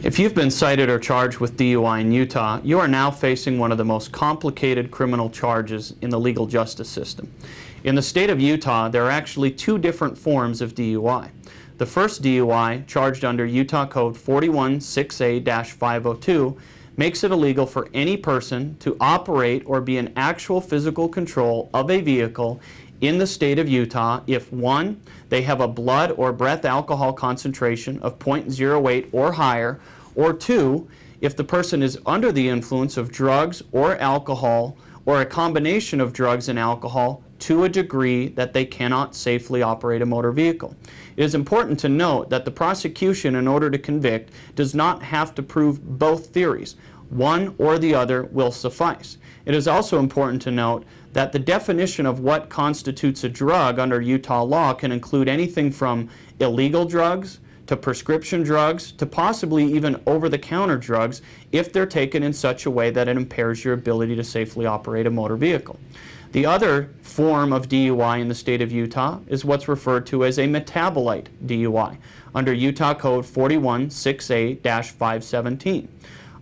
If you've been cited or charged with DUI in Utah, you are now facing one of the most complicated criminal charges in the legal justice system. In the state of Utah, there are actually two different forms of DUI. The first DUI, charged under Utah Code 416A-502, makes it illegal for any person to operate or be in actual physical control of a vehicle in the state of Utah if 1. They have a blood or breath alcohol concentration of 0.08 or higher, or 2. If the person is under the influence of drugs or alcohol or a combination of drugs and alcohol to a degree that they cannot safely operate a motor vehicle. It is important to note that the prosecution, in order to convict, does not have to prove both theories. One or the other will suffice. It is also important to note that the definition of what constitutes a drug under Utah law can include anything from illegal drugs to prescription drugs to possibly even over-the-counter drugs if they're taken in such a way that it impairs your ability to safely operate a motor vehicle. The other form of DUI in the state of Utah is what's referred to as a metabolite DUI under Utah Code 416A-517.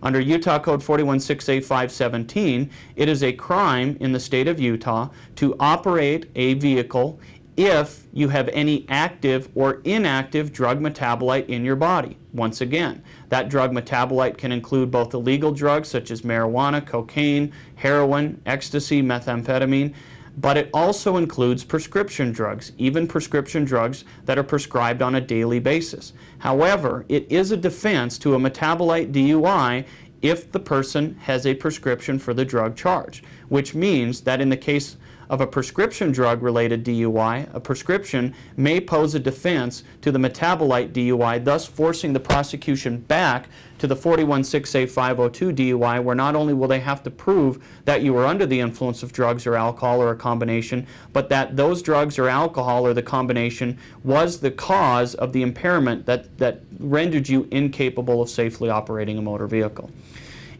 Under Utah Code 416A-517, it is a crime in the state of Utah to operate a vehicle if you have any active or inactive drug metabolite in your body. Once again, that drug metabolite can include both illegal drugs such as marijuana, cocaine, heroin, ecstasy, methamphetamine, but it also includes prescription drugs, even prescription drugs that are prescribed on a daily basis. However, it is a defense to a metabolite DUI if the person has a prescription for the drug charged, which means that in the case of a prescription drug-related DUI, a prescription may pose a defense to the metabolite DUI, thus forcing the prosecution back to the 416A-502 DUI, where not only will they have to prove that you were under the influence of drugs or alcohol or a combination, but that those drugs or alcohol or the combination was the cause of the impairment that rendered you incapable of safely operating a motor vehicle.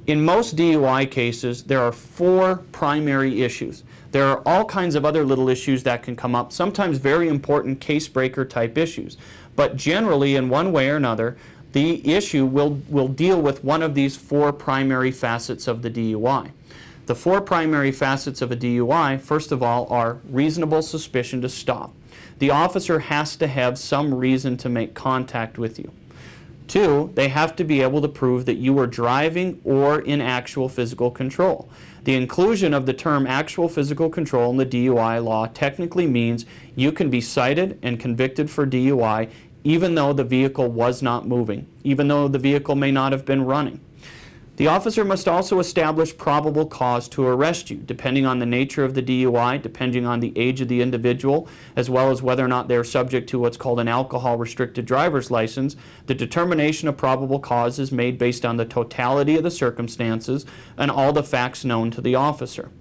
In most DUI cases, there are 4 primary issues. There are all kinds of other little issues that can come up, sometimes very important case breaker type issues. But generally, in one way or another, the issue will deal with one of these 4 primary facets of the DUI. The 4 primary facets of a DUI, first of all, are reasonable suspicion to stop. The officer has to have some reason to make contact with you. 2, they have to be able to prove that you were driving or in actual physical control. The inclusion of the term actual physical control in the DUI law technically means you can be cited and convicted for DUI even though the vehicle was not moving, even though the vehicle may not have been running. The officer must also establish probable cause to arrest you, depending on the nature of the DUI, depending on the age of the individual, as well as whether or not they're subject to what's called an alcohol-restricted driver's license. The determination of probable cause is made based on the totality of the circumstances and all the facts known to the officer.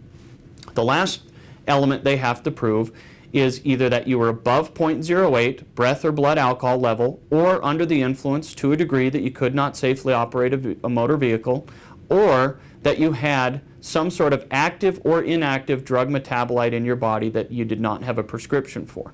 The last element they have to prove is either that you were above 0.08 breath or blood alcohol level or under the influence to a degree that you could not safely operate a motor vehicle, or that you had some sort of active or inactive drug metabolite in your body that you did not have a prescription for.